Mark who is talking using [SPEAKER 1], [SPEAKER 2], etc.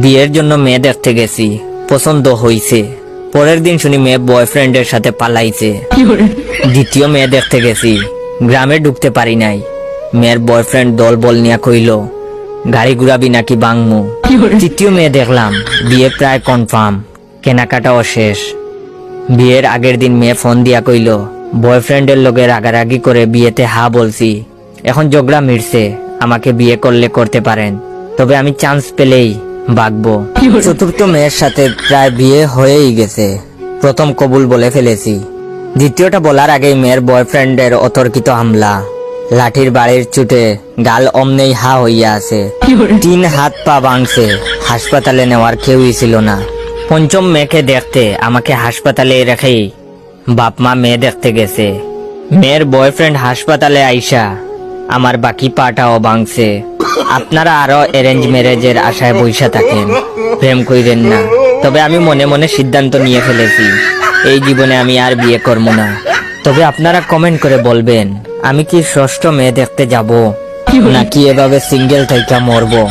[SPEAKER 1] বিয়ের জন্য মেয়ে দেখতে গেছি, পছন্দ হইছে। পরের দিন শুনি মেয়ে বয়ফ্রেন্ডের সাথে পালাইছে। দ্বিতীয় মেয়ে দেখতে গেছি, গ্রামে ঢুকতে পারি নাই। মেয়ের বয়ফ্রেন্ড দল বল নিয়া কইল গাড়ি ঘুরাবি নাকি বাংমু। তৃতীয় মেয়ে দেখলাম, বিয়ে প্রায় কনফার্ম, কেনাকাটাও শেষ। বিয়ের আগের দিন মেয়ে ফোন দিয়া কইল বয়ফ্রেন্ডের লগে রাগারাগি করে বিয়েতে হা বলছি, এখন ঝগড়া মিটছে, আমাকে বিয়ে করলে করতে পারেন, তবে আমি চান্স পেলেই বাগবো। চতুর্থ মেয়ের সাথে প্রায় বিয়ে হয়েই গেছে, প্রথম কবুল বলে ফেলেছি। দ্বিতীয়টা বলার আগেই মেয়ের বয়ফ্রেন্ডের অতর্কিত হামলা, লাঠির বাড়ির চুটে গাল অমনেই হা হইয়া আছে, 3 হাত পা ভাঙছে, হাসপাতালে নেওয়ার কেউই ছিল না। পঞ্চম মেয়েকে দেখতে আমাকে হাসপাতালে রেখেই বাপ মা মেয়ে দেখতে গেছে। মেয়ের বয়ফ্রেন্ড হাসপাতালে আইসা আমার বাকি পাটাও ভাঙছে। আপনারা আরো অ্যারেঞ্জ ম্যারেজের আশায় বইসা থাকেন, প্রেম কইরেন না। তবে আমি মনে মনে সিদ্ধান্ত নিয়ে ফেলেছি, এই জীবনে আমি আর বিয়ে করব না। তবে আপনারা কমেন্ট করে বলবেন আমি কি ষষ্ঠ মেয়ে দেখতে যাব নাকি এভাবে সিঙ্গেল থাইকা মরবো।